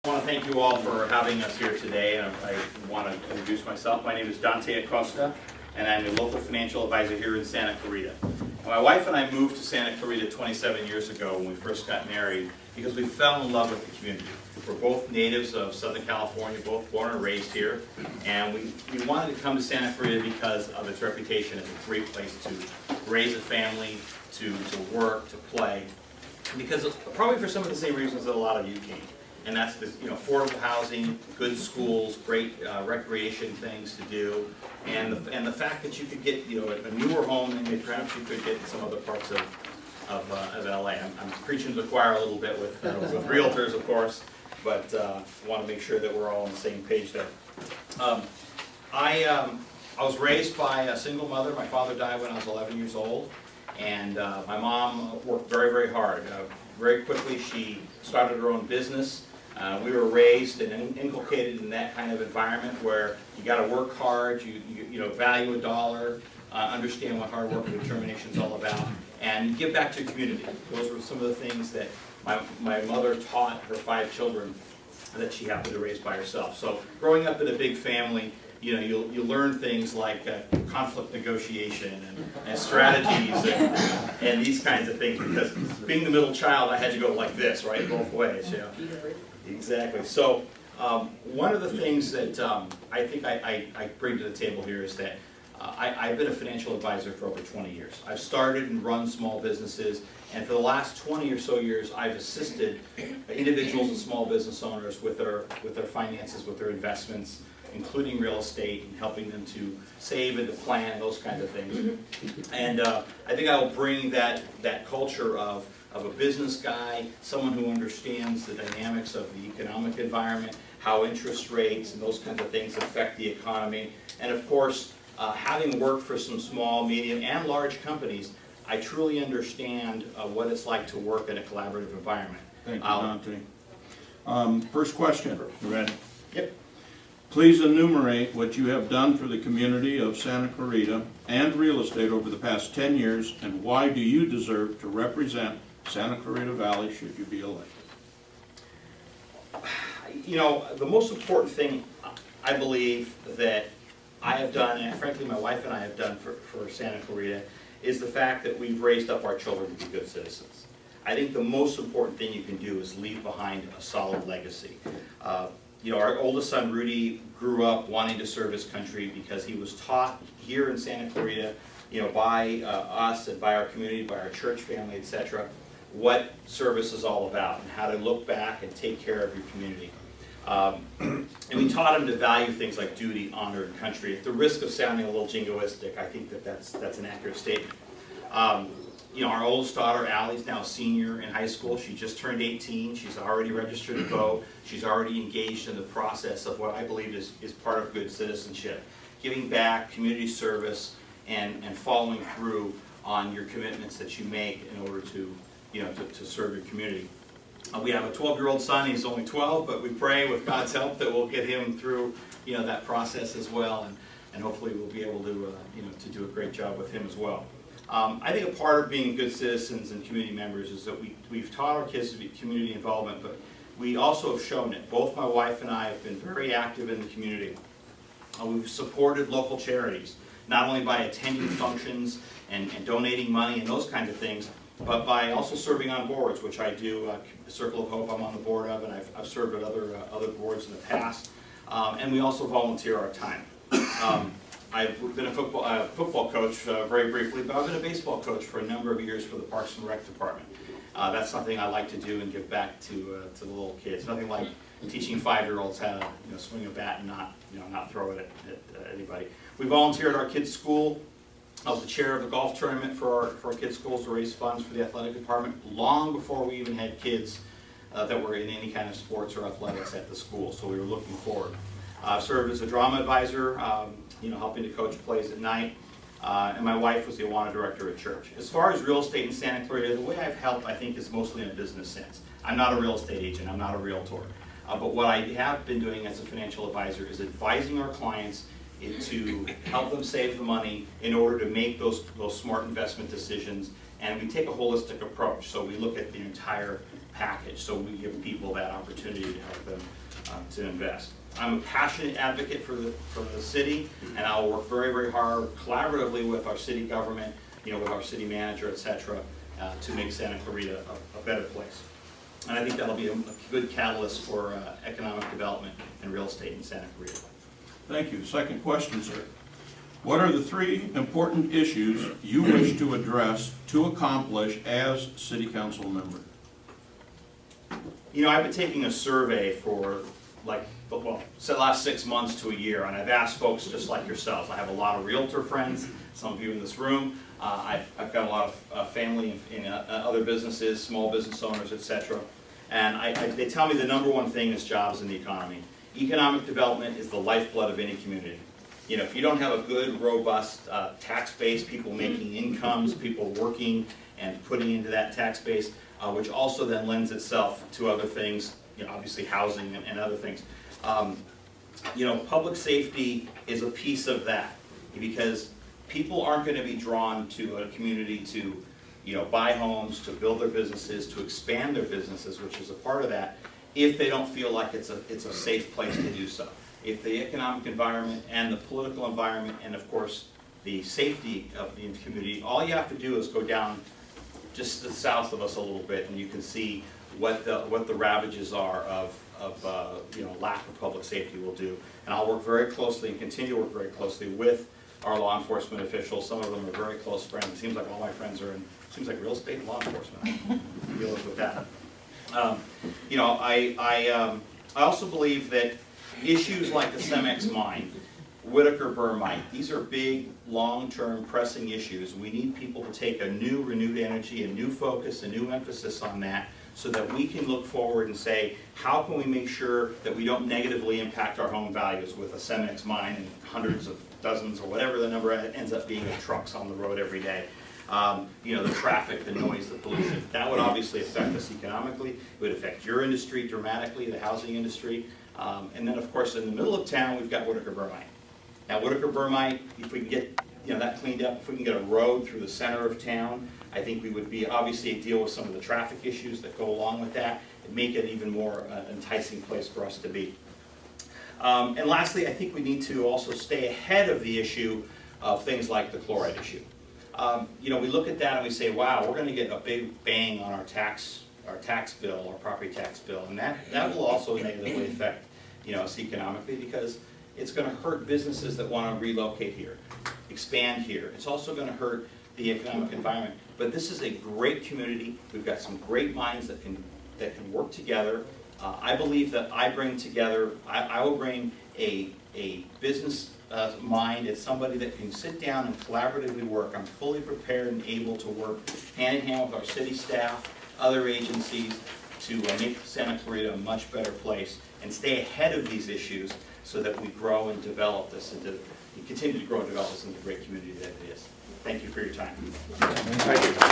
I want to thank you all for having us here today, and I want to introduce myself. My name is Dante Acosta, and I'm a local financial advisor here in Santa Clarita. And my wife and I moved to Santa Clarita 27 years ago when we first got married because we fell in love with the community. We're both natives of Southern California, both born and raised here, and we wanted to come to Santa Clarita because of its reputation as a great place to raise a family, to work, to play, because probably for some of the same reasons that a lot of you came. And that's the affordable housing, good schools, great recreation things to do, and the fact that you could get a newer home than perhaps you could get in some other parts of LA. I'm preaching to the choir a little bit with realtors, of course, but want to make sure that we're all on the same page there. I was raised by a single mother. My father died when I was 11 years old, and my mom worked very, very hard. Very quickly, she started her own business. We were raised and inculcated in that kind of environment where you got to work hard, you value a dollar, understand what hard work and determination is all about, and give back to the community. Those were some of the things that my mother taught her 5 children that she happened to raise by herself. So growing up in a big family, you learn things like conflict negotiation and strategies and these kinds of things, because being the middle child, I had to go like this, right, both ways. Exactly. So one of the things that I think I bring to the table here is that I've been a financial advisor for over 20 years. I've started and run small businesses, and for the last 20 or so years, I've assisted individuals and small business owners with their finances, with their investments, including real estate, and helping them to save and to plan, those kinds of things. And I think I will bring that culture of a business guy, someone who understands the dynamics of the economic environment, how interest rates and those kinds of things affect the economy. And of course, having worked for some small, medium, and large companies, I truly understand what it's like to work in a collaborative environment. Thank you, Dante. First question. You ready? Yep. Please enumerate what you have done for the community of Santa Clarita and real estate over the past 10 years, and why do you deserve to represent Santa Clarita Valley should you be elected? The most important thing I believe that I have done, and frankly my wife and I have done for Santa Clarita, is the fact that we've raised up our children to be good citizens. I think the most important thing you can do is leave behind a solid legacy. Our oldest son, Rudy, grew up wanting to serve his country because he was taught here in Santa Clarita, by us and by our community, by our church family, etc., what service is all about and how to look back and take care of your community. And we taught him to value things like duty, honor, and country. At the risk of sounding a little jingoistic, I think that's an accurate statement. Our oldest daughter, Allie's now a senior in high school. She just turned 18. She's already registered to vote. She's already engaged in the process of what I believe is part of good citizenship. Giving back, community service, and following through on your commitments that you make in order to serve your community. We have a 12-year-old son. He's only 12, but we pray with God's help that we'll get him through that process as well, and hopefully we'll be able to to do a great job with him as well. I think a part of being good citizens and community members is that we've taught our kids to be community involvement, but we also have shown it. Both my wife and I have been very active in the community. We've supported local charities, not only by attending functions and donating money and those kinds of things, but by also serving on boards, which I do. Circle of Hope I'm on the board of, and I've served at other boards in the past. And we also volunteer our time. I've been a football coach very briefly, but I've been a baseball coach for a number of years for the Parks and Rec department. That's something I like to do and give back to the little kids. Nothing like teaching 5-year-olds how to swing a bat and not throw it at anybody. We volunteer at our kids' school. I was the chair of the golf tournament for our kids' schools to raise funds for the athletic department long before we even had kids that were in any kind of sports or athletics at the school, so we were looking forward. I've served as a drama advisor, helping to coach plays at night, and my wife was the Awana director at church. As far as real estate in Santa Clarita, the way I've helped, I think, is mostly in a business sense. I'm not a real estate agent, I'm not a realtor, but what I have been doing as a financial advisor is advising our clients to help them save the money in order to make those smart investment decisions, and we take a holistic approach. So we look at the entire package, so we give people that opportunity to help them to invest. I'm a passionate advocate for the city, and I'll work very, very hard collaboratively with our city government, with our city manager, et cetera, to make Santa Clarita a better place. And I think that'll be a good catalyst for economic development and real estate in Santa Clarita. Thank you. Second question, sir. What are the 3 important issues you wish to address to accomplish as city council member? I've been taking a survey for the last 6 months to a year, and I've asked folks just like yourself. I have a lot of realtor friends, some of you in this room. I've got a lot of family in other businesses, small business owners, etc. And they tell me the number one thing is jobs in the economy. Economic development is the lifeblood of any community. If you don't have a good, robust tax base, people making incomes, people working and putting into that tax base, which also then lends itself to other things, obviously housing and other things. Public safety is a piece of that, because people aren't going to be drawn to a community to, buy homes, to build their businesses, to expand their businesses, which is a part of that, if they don't feel like it's a safe place to do so. If the economic environment and the political environment and, of course, the safety of the community, all you have to do is go down just to the south of us a little bit, and you can see what the ravages are of lack of public safety will do. And I'll work very closely and continue to work very closely with our law enforcement officials. Some of them are very close friends. It seems like all my friends are in, seems like real estate and law enforcement. I deal with that. I also believe that issues like the Cemex mine, Whitaker Burmite, these are big, long-term, pressing issues. We need people to take a new, renewed energy, a new focus, a new emphasis on that, so that we can look forward and say, how can we make sure that we don't negatively impact our home values with a Cemex mine and hundreds of dozens or whatever the number ends up being of trucks on the road every day. The traffic, the noise, the pollution. That would obviously affect us economically. It would affect your industry dramatically, the housing industry. And then, of course, in the middle of town, we've got Whitaker Burmite. Now, Whitaker Burmite, if we can get that cleaned up, if we can get a road through the center of town, I think we would be obviously deal with some of the traffic issues that go along with that and make it even more enticing place for us to be. And lastly, I think we need to also stay ahead of the issue of things like the chloride issue. We look at that and we say, wow, we're going to get a big bang on our tax bill, our property tax bill, and that will also negatively affect us economically, because it's going to hurt businesses that want to relocate here, expand here. It's also going to hurt the economic environment. But this is a great community. We've got some great minds that can work together. I believe that I bring together, I will bring a business mind as somebody that can sit down and collaboratively work. I'm fully prepared and able to work hand in hand with our city staff, other agencies, to make Santa Clarita a much better place and stay ahead of these issues, so that we grow and develop this into, continue to grow and develop this into the great community that it is. Thank you for your time. Thank you.